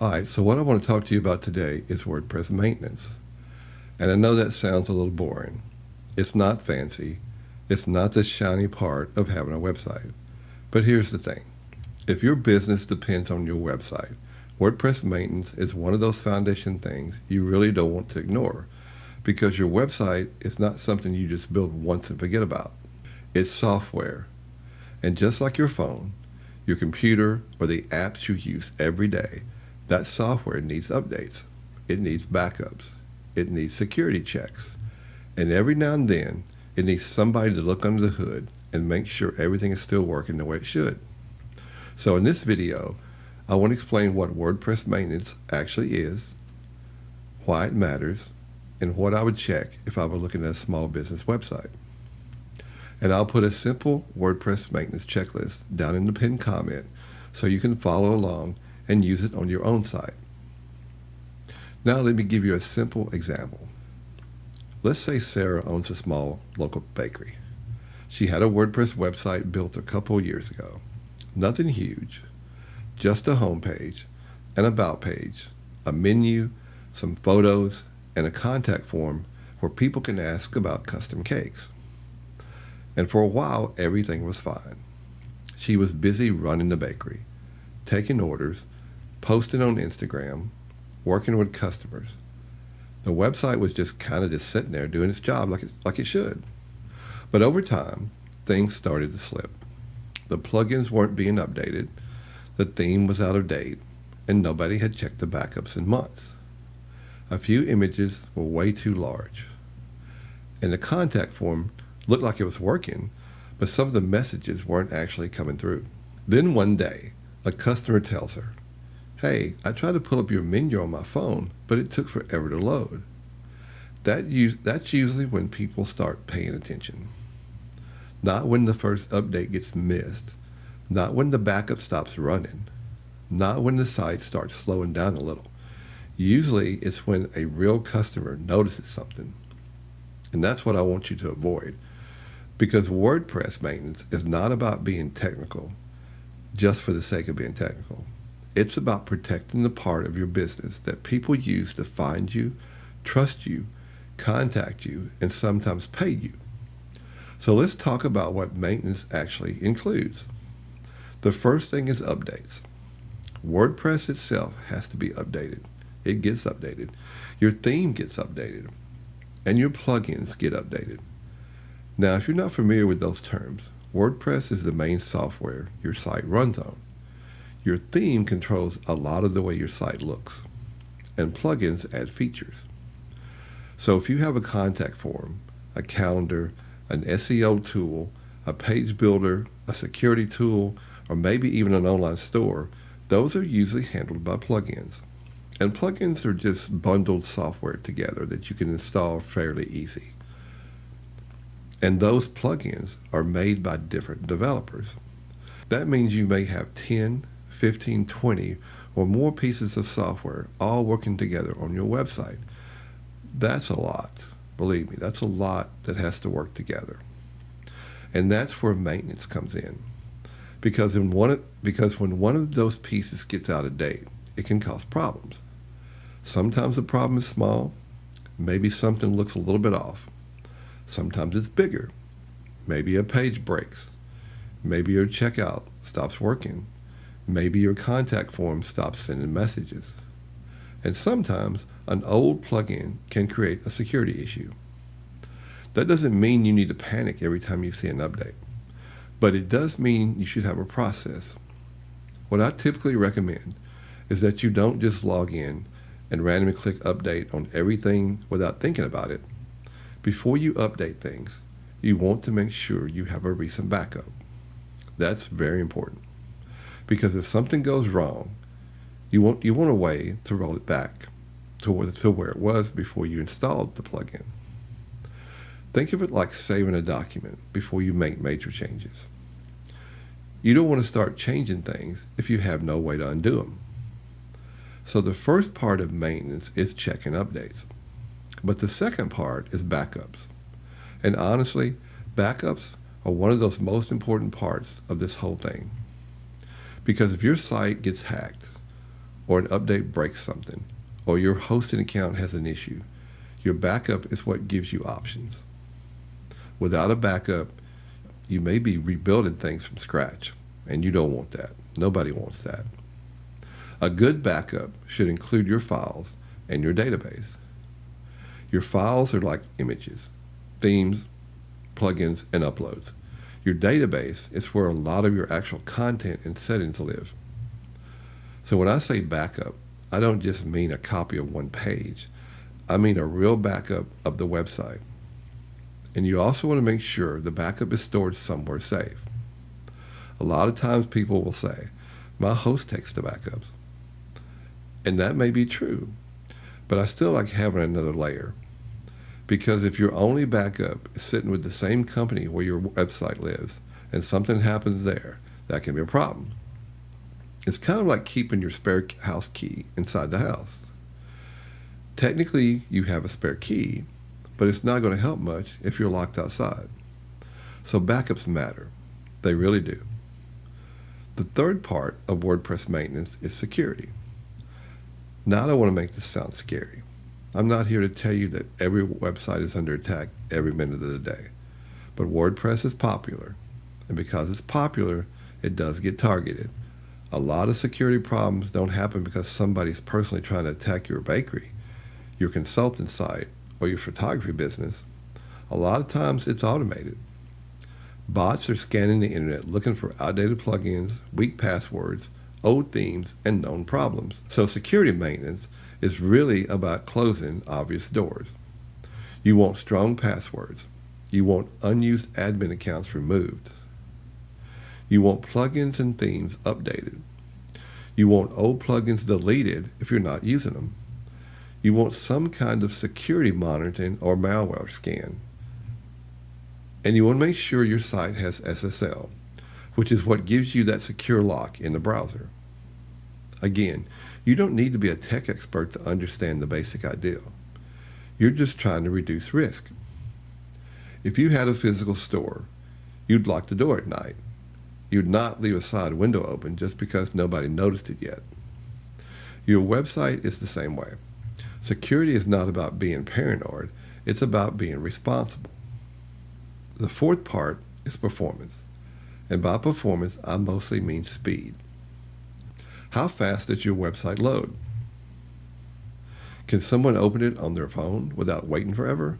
All right, so what I want to talk to you about today is WordPress maintenance. And I know that sounds a little boring. It's not fancy. It's not the shiny part of having a website. But here's the thing. If your business depends on your website, WordPress maintenance is one of those foundation things you really don't want to ignore, because your website is not something you just build once and forget about. It's software. And just like your phone, your computer, or the apps you use every day, that software needs updates. It needs backups. It needs security checks. And every now and then, it needs somebody to look under the hood and make sure everything is still working the way it should. So in this video, I want to explain what WordPress maintenance actually is, why it matters, and what I would check if I were looking at a small business website. And I'll put a simple WordPress maintenance checklist down in the pinned comment so you can follow along and use it on your own site. Now let me give you a simple example. Let's say Sarah owns a small local bakery. She had a WordPress website built a couple years ago. Nothing huge, just a home page, an about page, a menu, some photos, and a contact form where people can ask about custom cakes. And for a while, everything was fine. She was busy running the bakery, taking orders, posting on Instagram, working with customers. The website was just kind of sitting there doing its job like it should. But over time, things started to slip. The plugins weren't being updated, the theme was out of date, and nobody had checked the backups in months. A few images were way too large. And the contact form looked like it was working, but some of the messages weren't actually coming through. Then one day, a customer tells her, "Hey, I tried to pull up your menu on my phone, but it took forever to load." That's usually when people start paying attention. Not when the first update gets missed, not when the backup stops running, not when the site starts slowing down a little. Usually it's when a real customer notices something. And that's what I want you to avoid, because WordPress maintenance is not about being technical just for the sake of being technical. It's about protecting the part of your business that people use to find you, trust you, contact you, and sometimes pay you. So let's talk about what maintenance actually includes. The first thing is updates. WordPress itself has to be updated. It gets updated. Your theme gets updated. And your plugins get updated. Now, if you're not familiar with those terms, WordPress is the main software your site runs on. Your theme controls a lot of the way your site looks, and plugins add features. So if you have a contact form, a calendar, an SEO tool, a page builder, a security tool, or maybe even an online store, those are usually handled by plugins. And plugins are just bundled software together that you can install fairly easy. And those plugins are made by different developers. That means you may have 10, 15, 20, or more pieces of software all working together on your website. That's a lot. Believe me, that's a lot that has to work together. And that's where maintenance comes in. Because when one of those pieces gets out of date, it can cause problems. Sometimes the problem is small. Maybe something looks a little bit off. Sometimes it's bigger. Maybe a page breaks. Maybe your checkout stops working. Maybe your contact form stops sending messages. And sometimes an old plugin can create a security issue. That doesn't mean you need to panic every time you see an update, but it does mean you should have a process. What I typically recommend is that you don't just log in and randomly click update on everything without thinking about it. Before you update things, you want to make sure you have a recent backup. That's very important, because if something goes wrong, you want a way to roll it back to where it was before you installed the plugin. Think of it like saving a document before you make major changes. You don't want to start changing things if you have no way to undo them. So the first part of maintenance is checking updates. But the second part is backups. And honestly, backups are one of those most important parts of this whole thing. Because if your site gets hacked, or an update breaks something, or your hosting account has an issue, your backup is what gives you options. Without a backup, you may be rebuilding things from scratch, and you don't want that. Nobody wants that. A good backup should include your files and your database. Your files are like images, themes, plugins, and uploads. Your database is where a lot of your actual content and settings live. So when I say backup, I don't just mean a copy of one page. I mean a real backup of the website. And you also want to make sure the backup is stored somewhere safe. A lot of times people will say, my host takes the backups. And that may be true, but I still like having another layer. Because if your only backup is sitting with the same company where your website lives, and something happens there, that can be a problem. It's kind of like keeping your spare house key inside the house. Technically, you have a spare key, but it's not going to help much if you're locked outside. So backups matter. They really do. The third part of WordPress maintenance is security. Now I don't want to make this sound scary. I'm not here to tell you that every website is under attack every minute of the day. But WordPress is popular. And because it's popular, it does get targeted. A lot of security problems don't happen because somebody's personally trying to attack your bakery, your consultant site, or your photography business. A lot of times it's automated. Bots are scanning the internet looking for outdated plugins, weak passwords, old themes, and known problems. So security maintenance is really about closing obvious doors. You want strong passwords. You want unused admin accounts removed. You want plugins and themes updated. You want old plugins deleted if you're not using them. You want some kind of security monitoring or malware scan. And you want to make sure your site has SSL, which is what gives you that secure lock in the browser. Again, you don't need to be a tech expert to understand the basic idea. You're just trying to reduce risk. If you had a physical store, you'd lock the door at night. You'd not leave a side window open just because nobody noticed it yet. Your website is the same way. Security is not about being paranoid, it's about being responsible. The fourth part is performance. And by performance, I mostly mean speed. How fast does your website load? Can someone open it on their phone without waiting forever?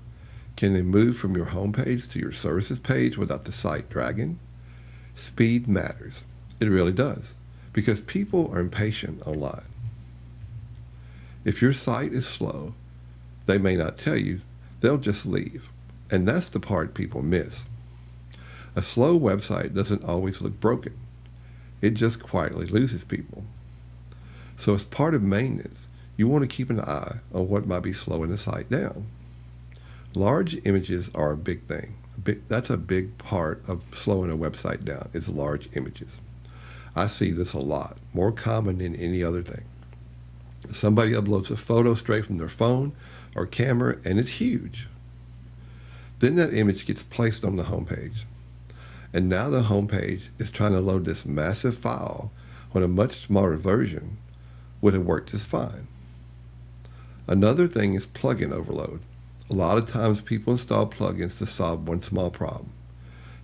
Can they move from your homepage to your services page without the site dragging? Speed matters. It really does, because people are impatient online. If your site is slow, they may not tell you, they'll just leave. And that's the part people miss. A slow website doesn't always look broken. It just quietly loses people. So as part of maintenance, you want to keep an eye on what might be slowing the site down. Large images are a big thing. That's a big part of slowing a website down, is large images. I see this a lot, more common than any other thing. Somebody uploads a photo straight from their phone or camera, and it's huge. Then that image gets placed on the homepage. And now the homepage is trying to load this massive file when a much smaller version would have worked just fine. Another thing is plugin overload. A lot of times people install plugins to solve one small problem.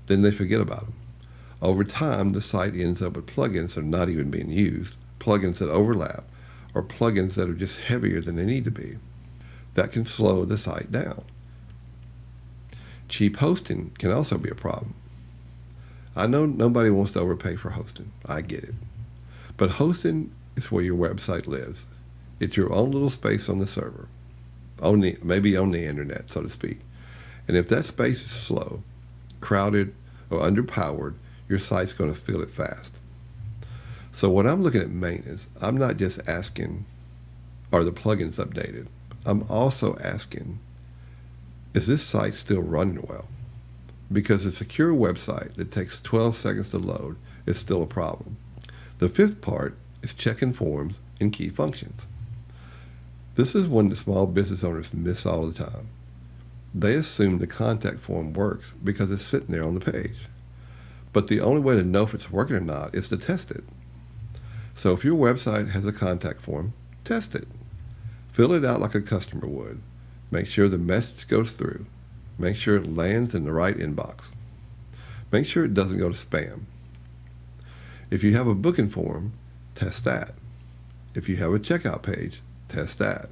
Then they forget about them. Over time, the site ends up with plugins that are not even being used, plugins that overlap, or plugins that are just heavier than they need to be. That can slow the site down. Cheap hosting can also be a problem. I know nobody wants to overpay for hosting. I get it. But hosting is where your website lives. It's your own little space on the server, maybe on the internet, so to speak. And if that space is slow, crowded, or underpowered, your site's going to feel it fast. So when I'm looking at maintenance, I'm not just asking, are the plugins updated? I'm also asking, is this site still running well? Because a secure website that takes 12 seconds to load is still a problem. The fifth part is checking forms and key functions. This is one that small business owners miss all the time. They assume the contact form works because it's sitting there on the page. But the only way to know if it's working or not is to test it. So if your website has a contact form, test it. Fill it out like a customer would. Make sure the message goes through. Make sure it lands in the right inbox. Make sure it doesn't go to spam. If you have a booking form, test that. If you have a checkout page, test that.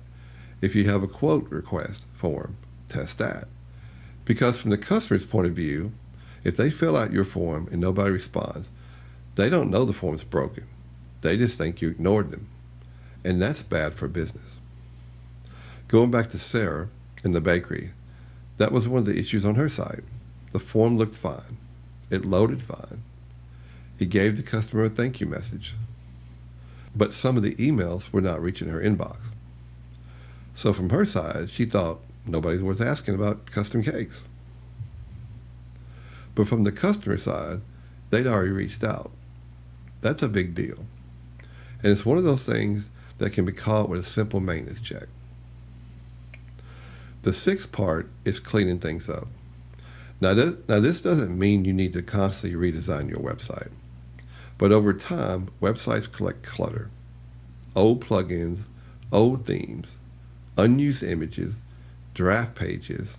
If you have a quote request form, test that. Because from the customer's point of view, if they fill out your form and nobody responds, they don't know the form's broken. They just think you ignored them. And that's bad for business. Going back to Sarah in the bakery, that was one of the issues on her site. The form looked fine. It loaded fine. It gave the customer a thank you message. But some of the emails were not reaching her inbox. So from her side, she thought nobody's worth asking about custom cakes. But from the customer side, they'd already reached out. That's a big deal. And it's one of those things that can be caught with a simple maintenance check. The sixth part is cleaning things up. Now this doesn't mean you need to constantly redesign your website. But over time, websites collect clutter. Old plugins, old themes, unused images, draft pages,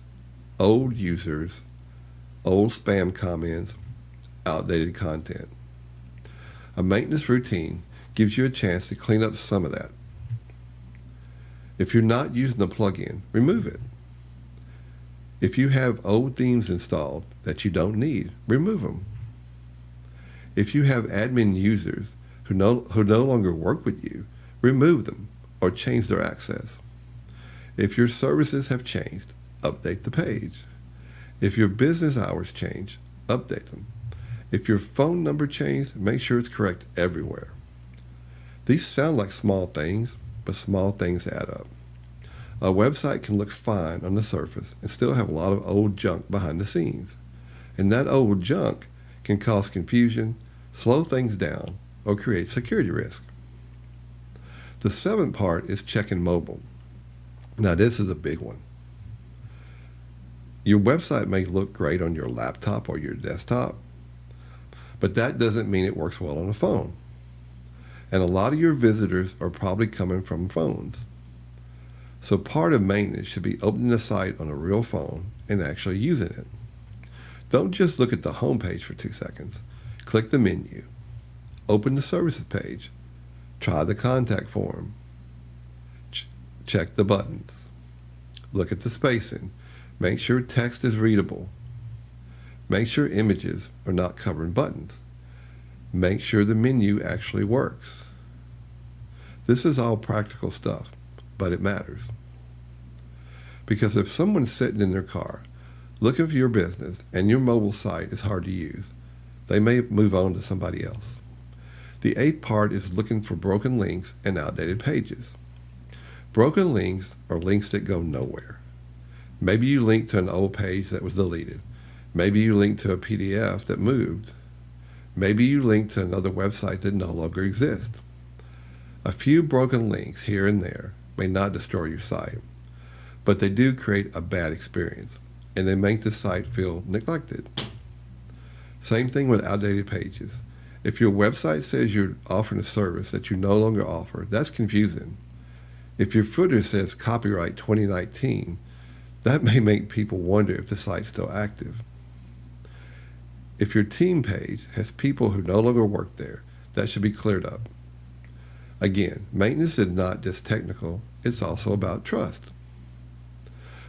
old users, old spam comments, outdated content. A maintenance routine gives you a chance to clean up some of that. If you're not using the plugin, remove it. If you have old themes installed that you don't need, remove them. If you have admin users who no longer work with you, remove them or change their access. If your services have changed, update the page. If your business hours change, update them. If your phone number changed, make sure it's correct everywhere. These sound like small things, but small things add up. A website can look fine on the surface and still have a lot of old junk behind the scenes. And that old junk can cause confusion, slow things down, or create security risk. The seventh part is checking mobile. Now this is a big one. Your website may look great on your laptop or your desktop, but that doesn't mean it works well on a phone. And a lot of your visitors are probably coming from phones. So part of maintenance should be opening the site on a real phone and actually using it. Don't just look at the home page for 2 seconds. Click the menu. Open the services page. Try the contact form. Check the buttons. Look at the spacing. Make sure text is readable. Make sure images are not covering buttons. Make sure the menu actually works. This is all practical stuff, but it matters. Because if someone's sitting in their car looking for your business and your mobile site is hard to use, they may move on to somebody else. The eighth part is looking for broken links and outdated pages. Broken links are links that go nowhere. Maybe you linked to an old page that was deleted. Maybe you linked to a PDF that moved. Maybe you linked to another website that no longer exists. A few broken links here and there may not destroy your site, but they do create a bad experience, and they make the site feel neglected. Same thing with outdated pages. If your website says you're offering a service that you no longer offer, that's confusing. If your footer says copyright 2019, that may make people wonder if the site's still active. If your team page has people who no longer work there, that should be cleared up. Again, maintenance is not just technical, it's also about trust.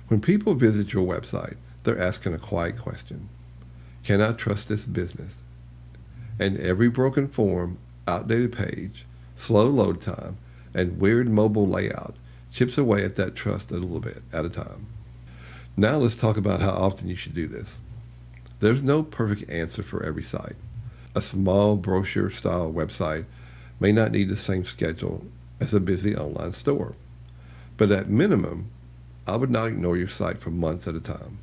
When people visit your website, they're asking a quiet question. Can I trust this business? And every broken form, outdated page, slow load time, and weird mobile layout chips away at that trust a little bit at a time. Now let's talk about how often you should do this. There's no perfect answer for every site. A small brochure-style website may not need the same schedule as a busy online store. But at minimum, I would not ignore your site for months at a time.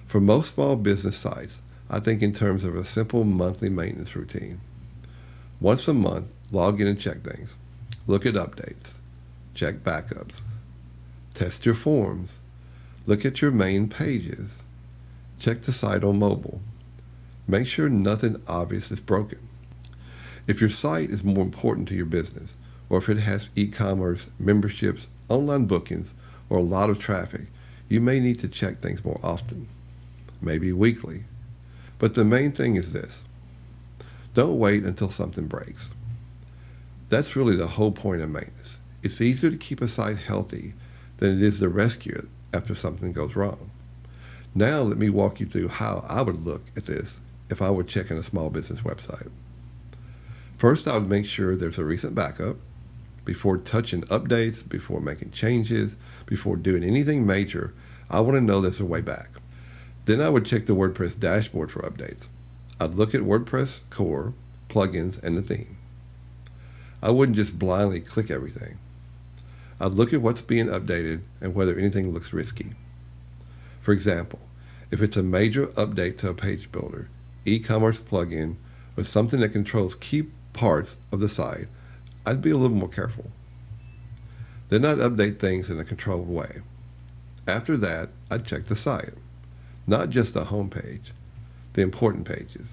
For most small business sites, I think in terms of a simple monthly maintenance routine. Once a month, log in and check things. Look at updates. Check backups. Test your forms. Look at your main pages. Check the site on mobile. Make sure nothing obvious is broken. If your site is more important to your business, or if it has e-commerce, memberships, online bookings, or a lot of traffic, you may need to check things more often, maybe weekly. But the main thing is this: don't wait until something breaks. That's really the whole point of maintenance. It's easier to keep a site healthy than it is to rescue it after something goes wrong. Now let me walk you through how I would look at this if I were checking a small business website. First, I would make sure there's a recent backup. Before touching updates, before making changes, before doing anything major, I want to know there's a way back. Then I would check the WordPress dashboard for updates. I'd look at WordPress core, plugins, and the theme. I wouldn't just blindly click everything. I'd look at what's being updated and whether anything looks risky. For example, if it's a major update to a page builder, e-commerce plugin, or something that controls key parts of the site, I'd be a little more careful. Then I'd update things in a controlled way. After that, I'd check the site, not just the home page, the important pages,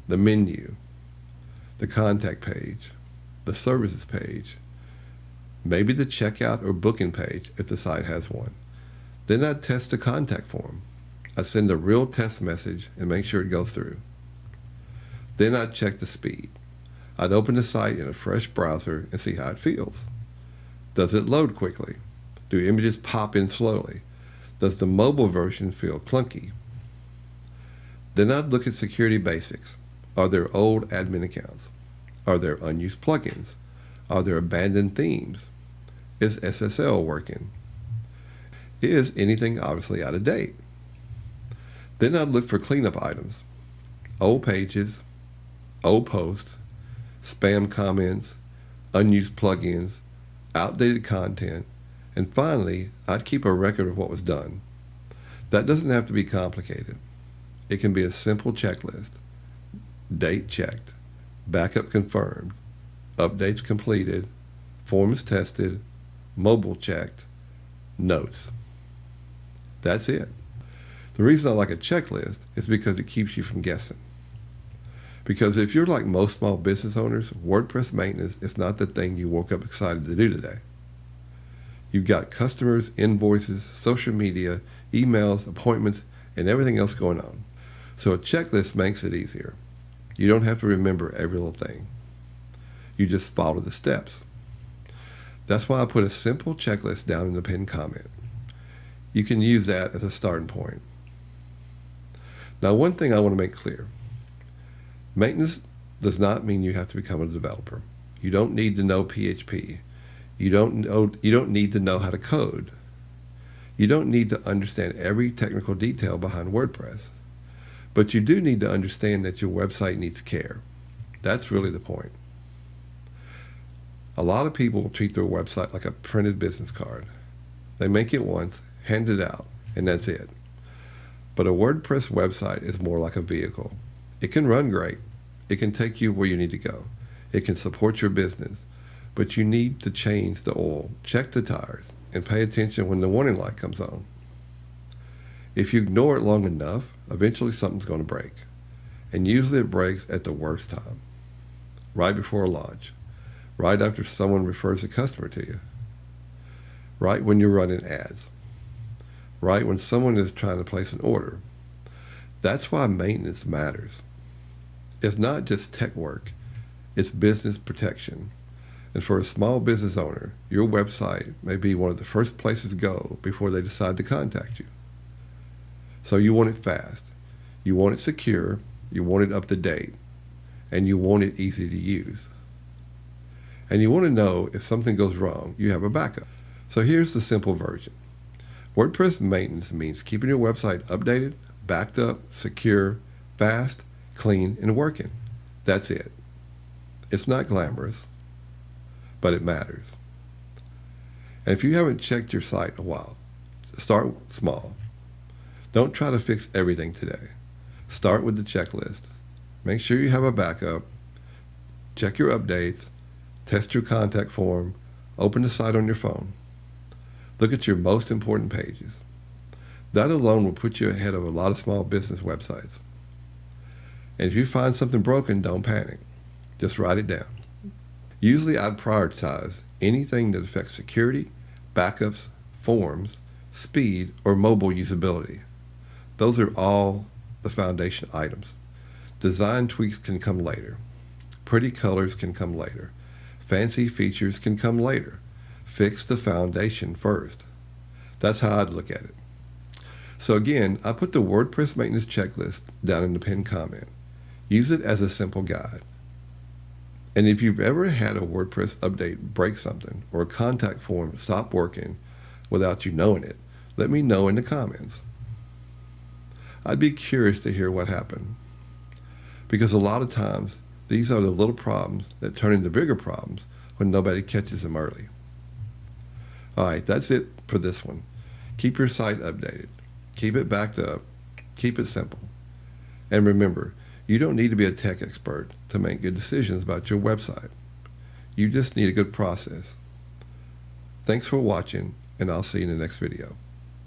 the menu, the contact page, the services page, maybe the checkout or booking page if the site has one. Then I'd test the contact form. I'd send a real test message and make sure it goes through. Then I'd check the speed. I'd open the site in a fresh browser and see how it feels. Does it load quickly? Do images pop in slowly? Does the mobile version feel clunky? Then I'd look at security basics. Are there old admin accounts? Are there unused plugins? Are there abandoned themes? Is SSL working? Is anything obviously out of date? Then I'd look for cleanup items. Old pages, old posts, spam comments, unused plugins, outdated content, and finally, I'd keep a record of what was done. That doesn't have to be complicated. It can be a simple checklist. Date checked, backup confirmed, updates completed, forms tested, mobile checked, notes. That's it. The reason I like a checklist is because it keeps you from guessing. Because if you're like most small business owners, WordPress maintenance is not the thing you woke up excited to do today. You've got customers, invoices, social media, emails, appointments, and everything else going on. So a checklist makes it easier. You don't have to remember every little thing. You just follow the steps. That's why I put a simple checklist down in the pinned comment. You can use that as a starting point. Now, one thing I want to make clear. Maintenance does not mean you have to become a developer. You don't need to know PHP. You don't need to know how to code. You don't need to understand every technical detail behind WordPress. But you do need to understand that your website needs care. That's really the point. A lot of people treat their website like a printed business card. They make it once, hand it out, and that's it. But a WordPress website is more like a vehicle. It can run great. It can take you where you need to go. It can support your business. But you need to change the oil, check the tires, and pay attention when the warning light comes on. If you ignore it long enough, eventually something's going to break. And usually it breaks at the worst time. Right before a launch. Right after someone refers a customer to you. Right when you're running ads. Right when someone is trying to place an order. That's why maintenance matters. It's not just tech work. It's business protection. And for a small business owner, your website may be one of the first places to go before they decide to contact you. So you want it fast. You want it secure. You want it up to date. And you want it easy to use. And you want to know if something goes wrong, you have a backup. So here's the simple version. WordPress maintenance means keeping your website updated, backed up, secure, fast, clean, and working. That's it. It's not glamorous, but it matters. And if you haven't checked your site in a while, start small. Don't try to fix everything today. Start with the checklist. Make sure you have a backup. Check your updates. Test your contact form. Open the site on your phone. Look at your most important pages. That alone will put you ahead of a lot of small business websites. And if you find something broken, don't panic. Just write it down. Usually I'd prioritize anything that affects security, backups, forms, speed, or mobile usability. Those are all the foundation items. Design tweaks can come later. Pretty colors can come later. Fancy features can come later. Fix the foundation first. That's how I'd look at it. So again, I put the WordPress maintenance checklist down in the pinned comment. Use it as a simple guide. And if you've ever had a WordPress update break something or a contact form stop working without you knowing it, let me know in the comments. I'd be curious to hear what happened. Because a lot of times, these are the little problems that turn into bigger problems when nobody catches them early. All right, that's it for this one. Keep your site updated. Keep it backed up. Keep it simple. And remember, you don't need to be a tech expert to make good decisions about your website. You just need a good process. Thanks for watching, and I'll see you in the next video.